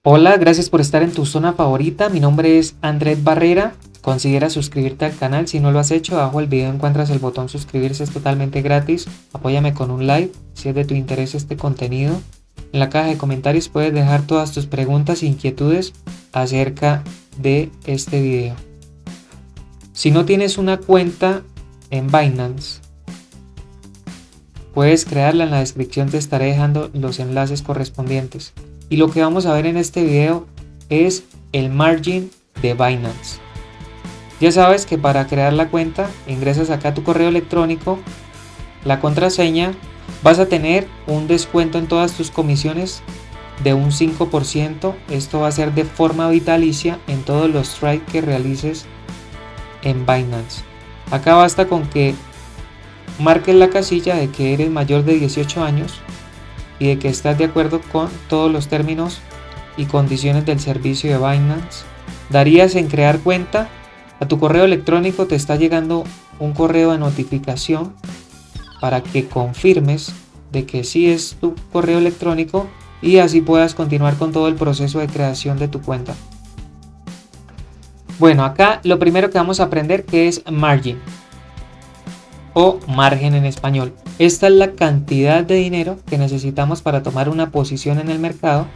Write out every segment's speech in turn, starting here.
Hola, gracias por estar en tu zona favorita. Mi nombre es Andrés Barrera. Considera suscribirte al canal si no lo has hecho. Abajo del video encuentras el botón suscribirse, es totalmente gratis. Apóyame con un like si es de tu interés este contenido. En la caja de comentarios puedes dejar todas tus preguntas e inquietudes acerca de este video. Si no tienes una cuenta en Binance, puedes crearla. En la descripción te estaré dejando los enlaces correspondientes. Y lo que vamos a ver en este video es el margin de Binance. Ya sabes que para crear la cuenta ingresas acá a tu correo electrónico, la contraseña, vas a tener un descuento en todas tus comisiones de un 5%. Esto va a ser de forma vitalicia en todos los trades que realices en Binance. Acá basta con que marques la casilla de que eres mayor de 18 años y de que estás de acuerdo con todos los términos y condiciones del servicio de Binance. Darías en crear cuenta. A tu correo electrónico te está llegando un correo de notificación para que confirmes de que sí es tu correo electrónico y así puedas continuar con todo el proceso de creación de tu cuenta. Bueno, acá lo primero que vamos a aprender que es margin o margen en español. Esta es la cantidad de dinero que necesitamos para tomar una posición en el mercado,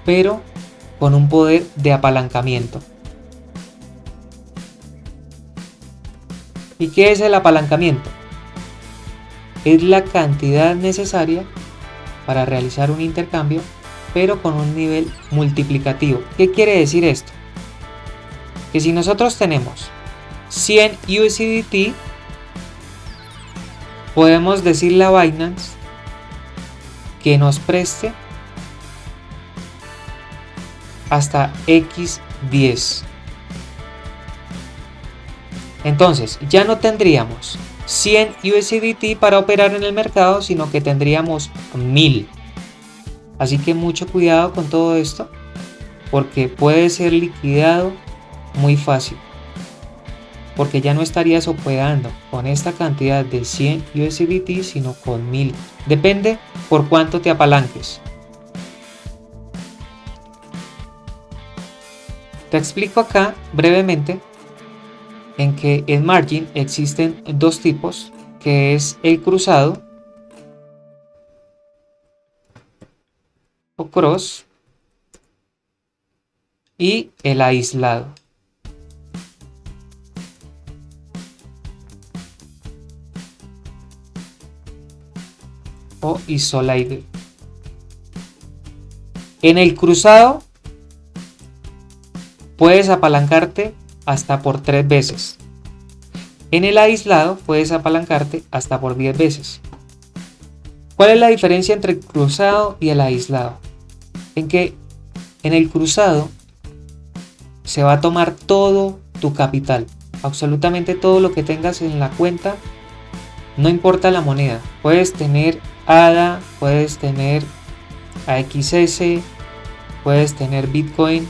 pero con un poder de apalancamiento. ¿Y qué es el apalancamiento? Es la cantidad necesaria para realizar un intercambio, pero con un nivel multiplicativo. ¿Qué quiere decir esto? Que si nosotros tenemos 100 USDT, podemos decirle a Binance que nos preste hasta X10. Entonces ya no tendríamos 100 USDT para operar en el mercado, sino que tendríamos 1000. Así que mucho cuidado con todo esto, porque puede ser liquidado muy fácil, porque ya no estarías operando con esta cantidad de 100 USDT, sino con 1000. Depende por cuánto te apalanques. Te explico acá brevemente en que en margin existen dos tipos, que es el cruzado o cross y el aislado. O isolated. En el cruzado puedes apalancarte hasta por 3 veces. En el aislado puedes apalancarte hasta por 10 veces. ¿Cuál es la diferencia entre el cruzado y el aislado? En que en el cruzado se va a tomar todo tu capital, absolutamente todo lo que tengas en la cuenta, no importa la moneda. Puedes tener ADA, puedes tener AXS, puedes tener Bitcoin,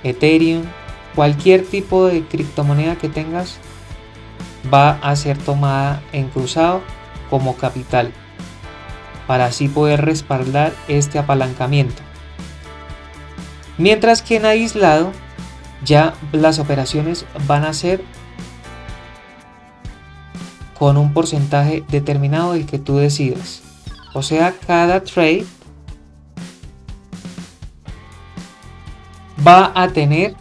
Ethereum, cualquier tipo de criptomoneda que tengas va a ser tomada en cruzado como capital, para así poder respaldar este apalancamiento. Mientras que en aislado ya las operaciones van a ser con un porcentaje determinado del que tú decidas. O sea, cada trade va a tener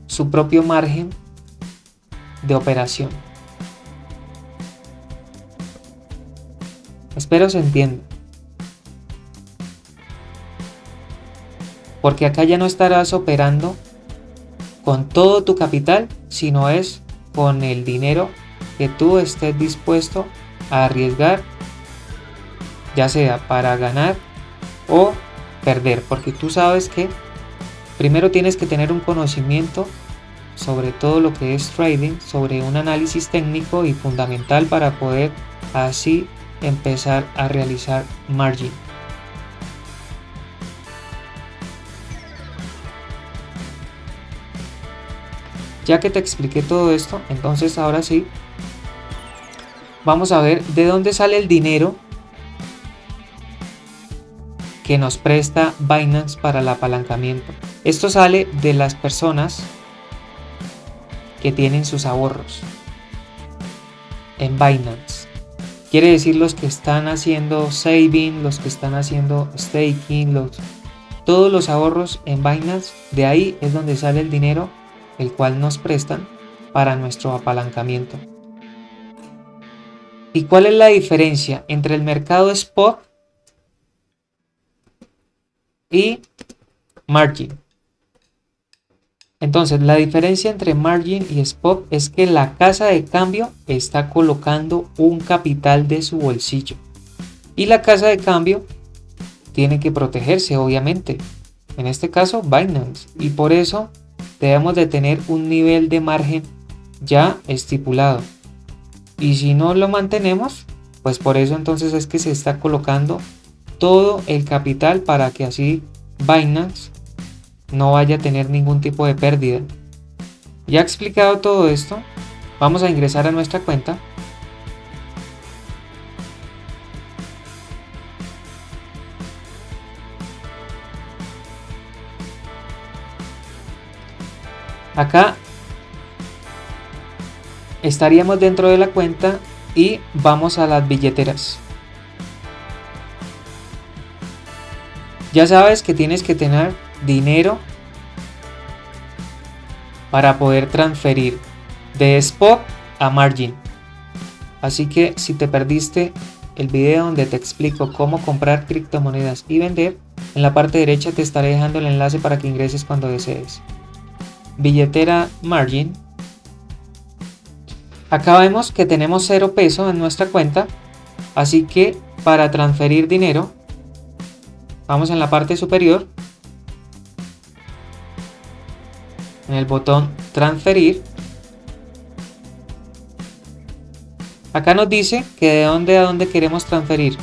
su propio margen de operación. Espero se entienda. Porque acá ya no estarás operando con todo tu capital, sino es con el dinero que tú estés dispuesto a arriesgar, ya sea para ganar o perder, porque tú sabes que primero tienes que tener un conocimiento sobre todo lo que es trading, sobre un análisis técnico y fundamental para poder así empezar a realizar margin. Ya que te expliqué todo esto, entonces ahora sí vamos a ver de dónde sale el dinero que nos presta Binance para el apalancamiento. Esto sale de las personas que tienen sus ahorros en Binance. Quiere decir los que están haciendo saving, los que están haciendo staking, todos los ahorros en Binance. De ahí es donde sale el dinero el cual nos prestan para nuestro apalancamiento. ¿Y cuál es la diferencia entre el mercado spot y margin? Entonces, la diferencia entre margin y spot es que la casa de cambio está colocando un capital de su bolsillo y la casa de cambio tiene que protegerse, obviamente, en este caso Binance, y por eso debemos de tener un nivel de margen ya estipulado, y si no lo mantenemos, pues por eso entonces es que se está colocando todo el capital para que así Binance no vaya a tener ningún tipo de pérdida. Ya explicado todo esto, vamos a ingresar a nuestra cuenta. Acá estaríamos dentro de la cuenta y vamos a las billeteras. Ya sabes que tienes que tener dinero para poder transferir de spot a margin. Así que si te perdiste el video donde te explico cómo comprar criptomonedas y vender, en la parte derecha te estaré dejando el enlace para que ingreses cuando desees. Billetera margin. Acá vemos que tenemos 0 pesos en nuestra cuenta, así que para transferir dinero vamos en la parte superior en el botón transferir. Acá nos dice que de dónde a dónde queremos transferir.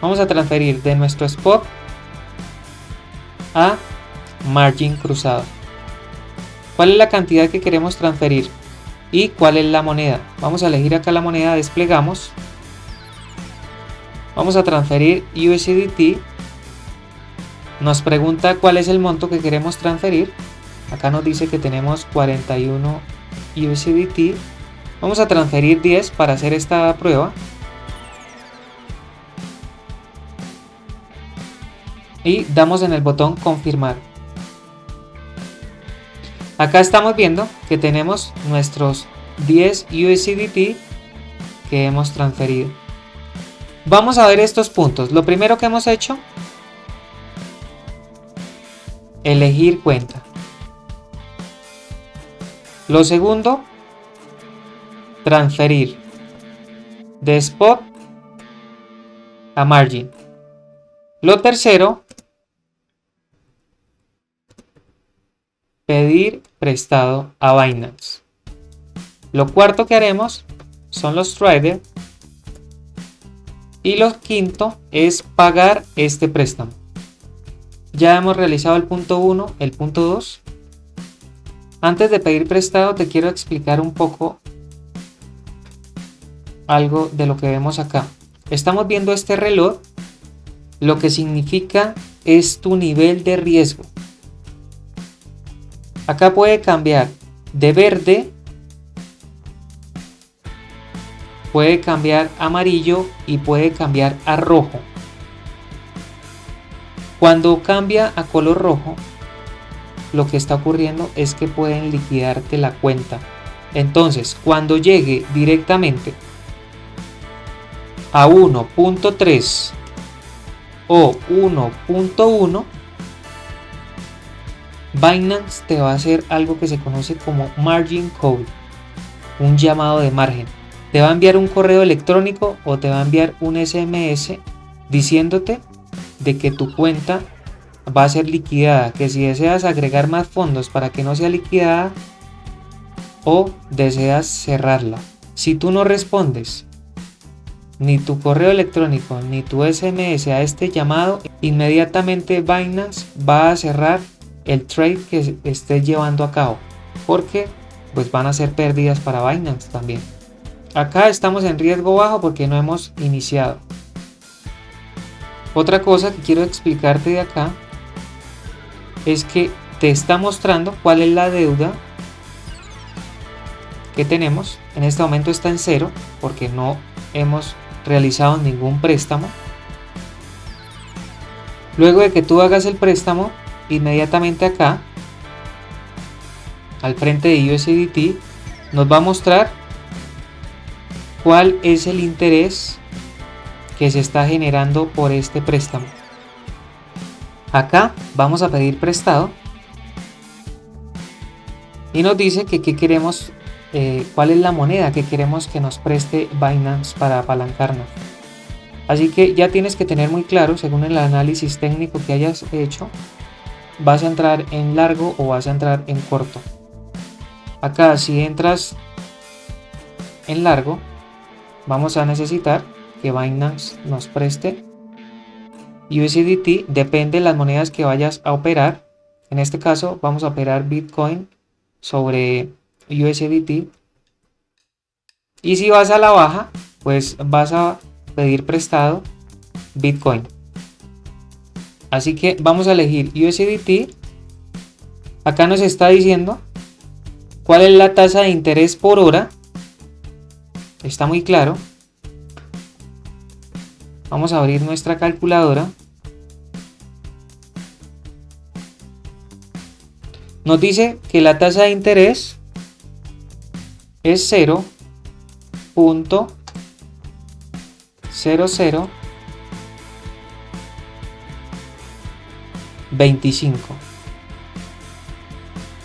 Vamos a transferir de nuestro spot a margin cruzado. ¿Cuál es la cantidad que queremos transferir? ¿Y cuál es la moneda? Vamos a elegir acá la moneda, desplegamos. Vamos a transferir USDT. Nos pregunta cuál es el monto que queremos transferir. Acá nos dice que tenemos 41 USDT. Vamos a transferir 10 para hacer esta prueba. Y damos en el botón confirmar. Acá estamos viendo que tenemos nuestros 10 USDT que hemos transferido. Vamos a ver estos puntos. Lo primero que hemos hecho, elegir cuenta. Lo segundo, transferir de spot a margin. Lo tercero, pedir prestado a Binance. Lo cuarto que haremos son los traders. Y lo quinto es pagar este préstamo. Ya hemos realizado el punto 1, el punto 2. Antes de pedir prestado te quiero explicar un poco algo de lo que vemos acá. Estamos viendo este reloj. Lo que significa es tu nivel de riesgo. Acá puede cambiar de verde, puede cambiar a amarillo y puede cambiar a rojo. Cuando cambia a color rojo, lo que está ocurriendo es que pueden liquidarte la cuenta. Entonces, cuando llegue directamente a 1.3 o 1.1, Binance te va a hacer algo que se conoce como margin call, un llamado de margen. Te va a enviar un correo electrónico o te va a enviar un SMS diciéndote de que tu cuenta va a ser liquidada, que si deseas agregar más fondos para que no sea liquidada o deseas cerrarla. Si tú no respondes ni tu correo electrónico ni tu SMS a este llamado, inmediatamente Binance va a cerrar el trade que estés llevando a cabo, porque pues van a ser pérdidas para Binance también. Acá estamos en riesgo bajo porque no hemos iniciado. Otra cosa que quiero explicarte de acá es que te está mostrando cuál es la deuda que tenemos. En este momento está en 0 porque no hemos realizado ningún préstamo. Luego de que tú hagas el préstamo, inmediatamente acá al frente de USDT nos va a mostrar cuál es el interés que se está generando por este préstamo. Acá vamos a pedir prestado y nos dice que qué queremos, cuál es la moneda que queremos que nos preste Binance para apalancarnos. Así que ya tienes que tener muy claro, según el análisis técnico que hayas hecho, vas a entrar en largo o vas a entrar en corto. Acá si entras en largo, vamos a necesitar que Binance nos preste USDT, depende de las monedas que vayas a operar. En este caso vamos a operar Bitcoin sobre USDT. Y si vas a la baja, pues vas a pedir prestado Bitcoin. Así que vamos a elegir USDT. Acá nos está diciendo cuál es la tasa de interés por hora. Está muy claro. Vamos a abrir nuestra calculadora. Nos dice que la tasa de interés es 0.0025.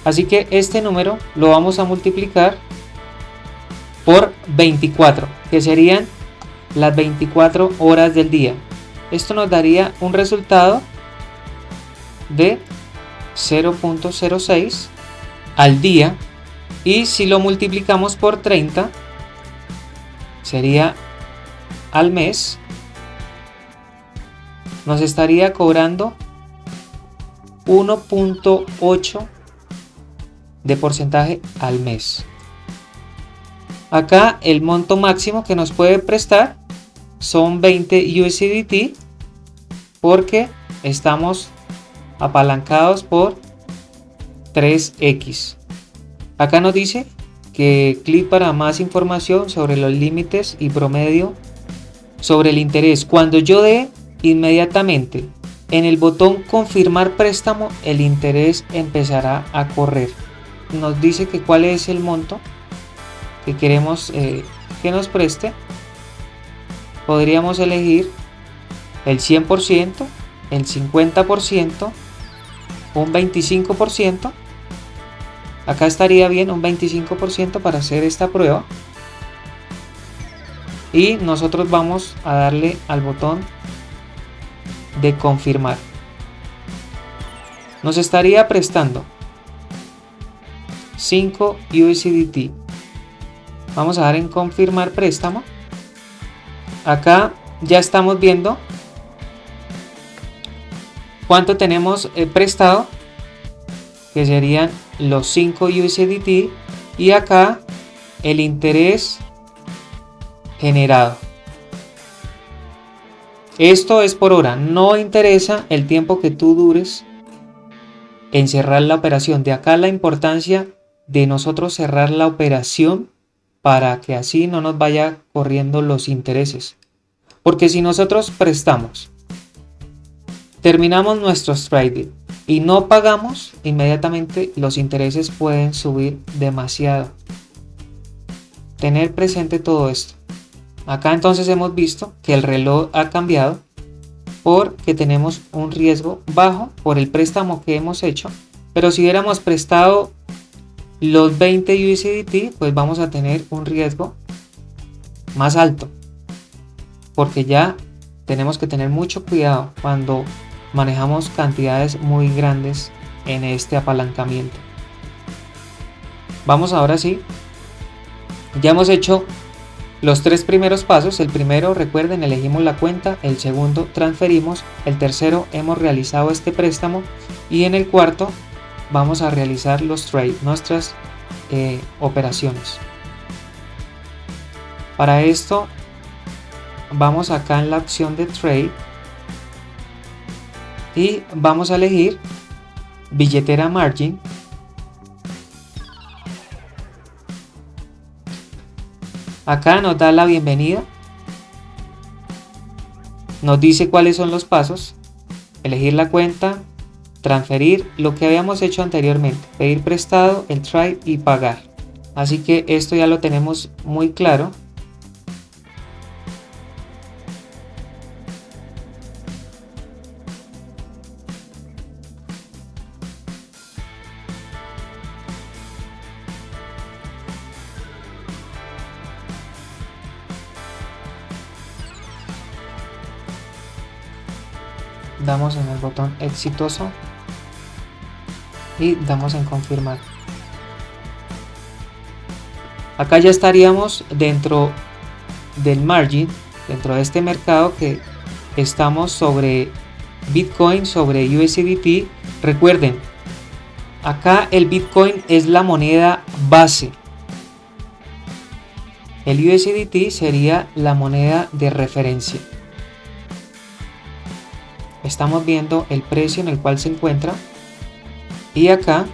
Así que este número lo vamos a multiplicar por 24, que serían las 24 horas del día. Esto nos daría un resultado de 0.06 al día, y si lo multiplicamos por 30 sería al mes. Nos estaría cobrando 1.8 de porcentaje al mes. Acá el monto máximo que nos puede prestar son 20 USDT porque estamos apalancados por 3x. Acá nos dice que clic para más información sobre los límites y promedio sobre el interés. Cuando yo dé inmediatamente en el botón confirmar préstamo, el interés empezará a correr. Nos dice que cuál es el monto que queremos que nos preste. Podríamos elegir el 100%, el 50%, un 25%. Acá estaría bien un 25% para hacer esta prueba. Y nosotros vamos a darle al botón de confirmar. Nos estaría prestando 5 USDT. Vamos a dar en confirmar préstamo. Acá ya estamos viendo cuánto tenemos prestado, que serían los 5 USDT, y acá el interés generado. Esto es por hora, no interesa el tiempo que tú dures en cerrar la operación. De acá la importancia de nosotros cerrar la operación para que así no nos vaya corriendo los intereses. Porque si nosotros prestamos, terminamos nuestros trading y no pagamos, inmediatamente los intereses pueden subir demasiado. Tener presente todo esto. Acá entonces hemos visto que el reloj ha cambiado porque tenemos un riesgo bajo por el préstamo que hemos hecho. Pero si hubiéramos prestado los 20 USDT, pues vamos a tener un riesgo más alto. Porque ya tenemos que tener mucho cuidado cuando manejamos cantidades muy grandes en este apalancamiento. Vamos ahora sí. Ya hemos hecho los 3 primeros pasos. El primero, recuerden, elegimos la cuenta. El segundo, transferimos. El tercero, hemos realizado este préstamo. Y en el cuarto, vamos a realizar los trades, nuestras operaciones. Para esto, vamos acá en la opción de trade y vamos a elegir billetera margin. Acá nos da la bienvenida, nos dice cuáles son los pasos: elegir la cuenta, transferir, lo que habíamos hecho anteriormente, pedir prestado, el try y pagar. Así que esto ya lo tenemos muy claro. Damos en el botón exitoso y damos en confirmar. Acá ya estaríamos dentro del margin, dentro de este mercado que estamos sobre Bitcoin, sobre USDT. Recuerden, acá el Bitcoin es la moneda base. El USDT sería la moneda de referencia. Estamos viendo el precio en el cual se encuentra y acá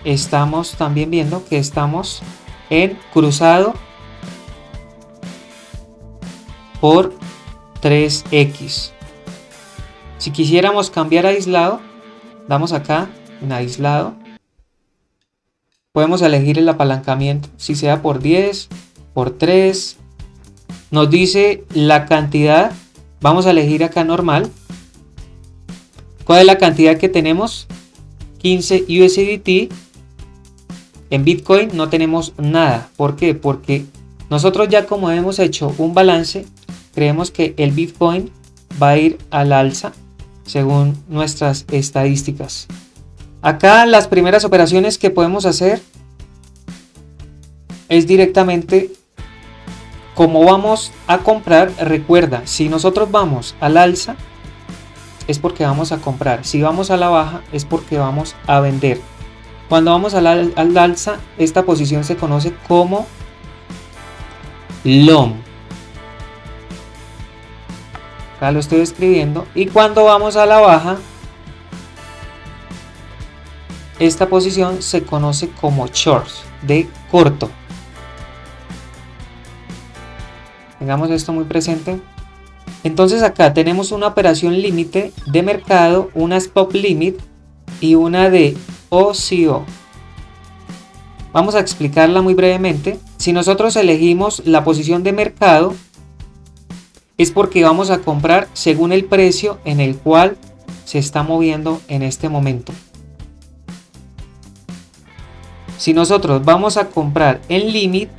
estamos también viendo que estamos en cruzado por 3x. Si quisiéramos cambiar a aislado, damos acá en aislado, podemos elegir el apalancamiento, si sea por 10, por 3, nos dice la cantidad, vamos a elegir acá normal. ¿Cuál es la cantidad que tenemos? 15 USDT. En Bitcoin no tenemos nada. ¿Por qué? Porque nosotros ya como hemos hecho un balance, creemos que el Bitcoin va a ir al alza según nuestras estadísticas. Acá las primeras operaciones que podemos hacer es directamente como vamos a comprar. Recuerda, si nosotros vamos al alza es porque vamos a comprar, si vamos a la baja es porque vamos a vender. Cuando vamos al alza, esta posición se conoce como long. Acá lo estoy escribiendo. Y cuando vamos a la baja, esta posición se conoce como short, de corto. Tengamos esto muy presente. Entonces acá tenemos una operación límite de mercado, una spot limit y una de OCO. Vamos a explicarla muy brevemente. Si nosotros elegimos la posición de mercado, es porque vamos a comprar según el precio en el cual se está moviendo en este momento. Si nosotros vamos a comprar en limit,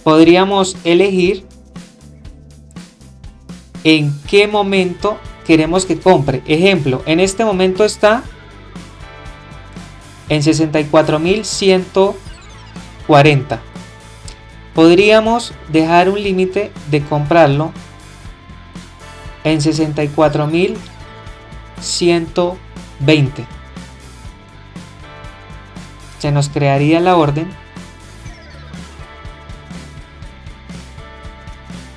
podríamos elegir en qué momento queremos que compre. Ejemplo, en este momento está en 64.140. Podríamos dejar un límite de comprarlo en 64.120. Se nos crearía la orden.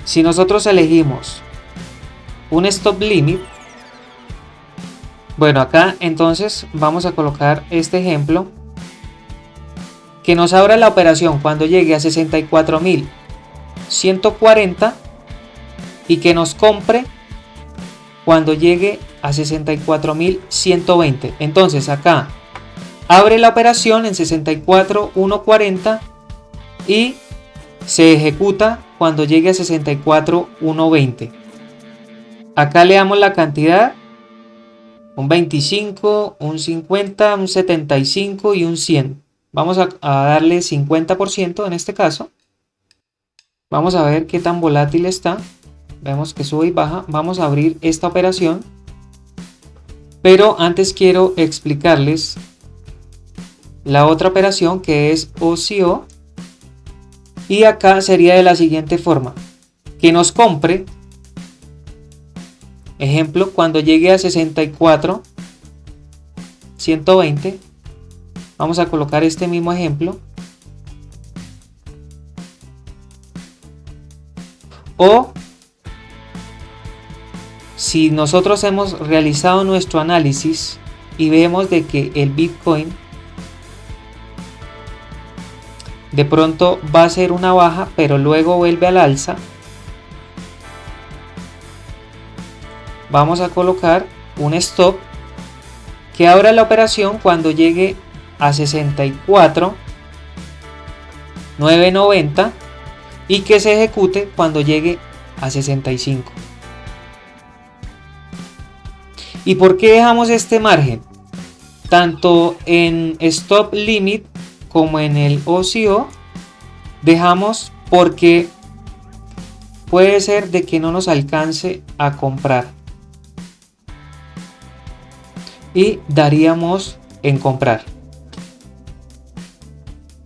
Si nosotros elegimos un stop limit, bueno, acá entonces vamos a colocar este ejemplo que nos abra la operación cuando llegue a 64.140 y que nos compre cuando llegue a 64.120. Entonces acá abre la operación en 64.140 y se ejecuta cuando llegue a 64.120. Acá le damos la cantidad, un 25, un 50, un 75 y un 100. Vamos a darle 50% en este caso. Vamos a ver qué tan volátil está. Vemos que sube y baja. Vamos a abrir esta operación. Pero antes quiero explicarles la otra operación que es OCO. Y acá sería de la siguiente forma. Que nos compre. Ejemplo, cuando llegue a 64.120, vamos a colocar este mismo ejemplo. si nosotros hemos realizado nuestro análisis y vemos de que el Bitcoin de pronto va a ser una baja, pero luego vuelve al alza, vamos a colocar un stop que abra la operación cuando llegue a 64.990 y que se ejecute cuando llegue a 65. ¿Y por qué dejamos este margen? Tanto en stop limit como en el OCO dejamos porque puede ser de que no nos alcance a comprar y daríamos en comprar.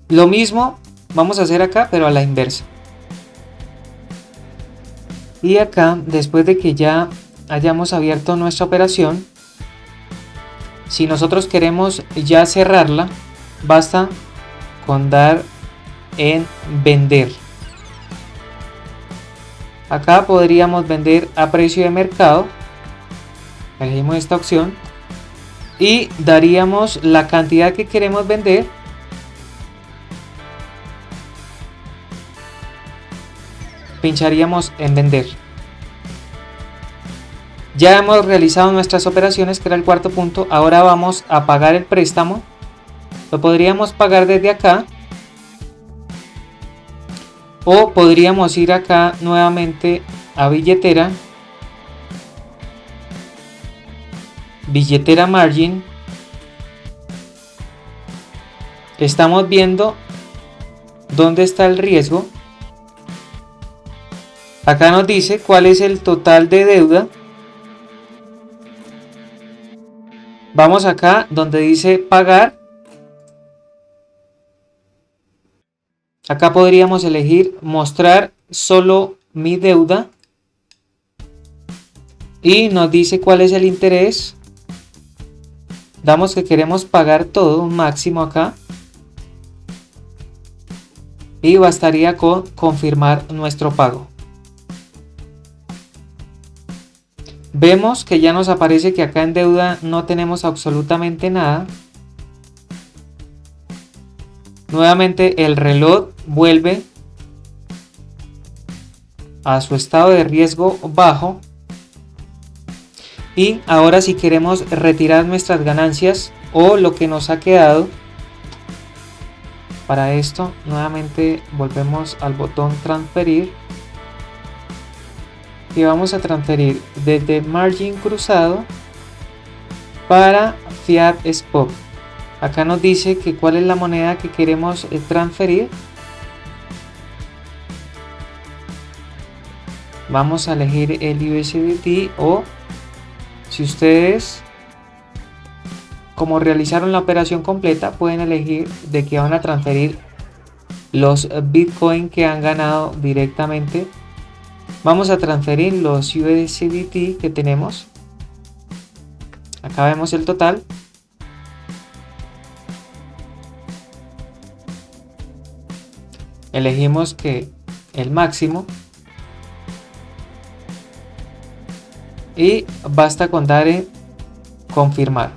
Lo mismo vamos a hacer acá, pero a la inversa. Y acá, después de que ya hayamos abierto nuestra operación, si nosotros queremos ya cerrarla, basta con dar en vender. Acá podríamos vender a precio de mercado. Elegimos esta opción y daríamos la cantidad que queremos vender. Pincharíamos en vender. Ya hemos realizado nuestras operaciones, que era el cuarto punto. Ahora vamos a pagar el préstamo. Lo podríamos pagar desde acá. O podríamos ir acá nuevamente a billetera. Billetera margin. Estamos viendo dónde está el riesgo. Acá nos dice cuál es el total de deuda. Vamos acá donde dice pagar. Acá podríamos elegir mostrar solo mi deuda. Y nos dice cuál es el interés. Damos que queremos pagar todo, un máximo acá. Y bastaría con confirmar nuestro pago. Vemos que ya nos aparece que acá en deuda no tenemos absolutamente nada. Nuevamente el reloj vuelve a su estado de riesgo bajo. Y ahora si queremos retirar nuestras ganancias o lo que nos ha quedado, para esto nuevamente volvemos al botón transferir. Y vamos a transferir desde margin cruzado para fiat spot. Acá nos dice que cuál es la moneda que queremos transferir. Vamos a elegir el USDT, o si ustedes, como realizaron la operación completa, pueden elegir de que van a transferir los Bitcoin que han ganado directamente. Vamos a transferir los USDT que tenemos. Acá vemos el total. Elegimos que el máximo. Y basta con dar en confirmar.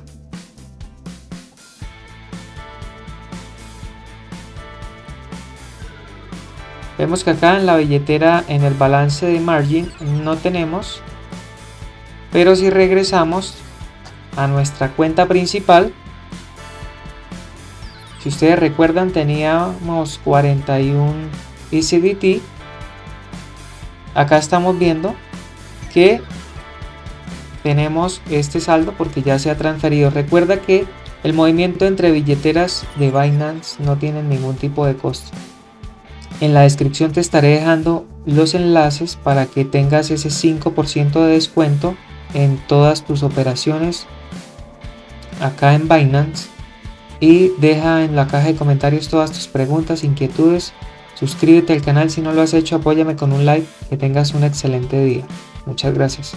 Vemos que acá en la billetera, en el balance de margin, no tenemos. Pero si regresamos a nuestra cuenta principal, si ustedes recuerdan, teníamos 41 USDT. Acá estamos viendo que tenemos este saldo porque ya se ha transferido. Recuerda que el movimiento entre billeteras de Binance no tiene ningún tipo de costo. En la descripción te estaré dejando los enlaces para que tengas ese 5% de descuento en todas tus operaciones acá en Binance. Y deja en la caja de comentarios todas tus preguntas, inquietudes. Suscríbete al canal si no lo has hecho, apóyame con un like. Que tengas un excelente día. Muchas gracias.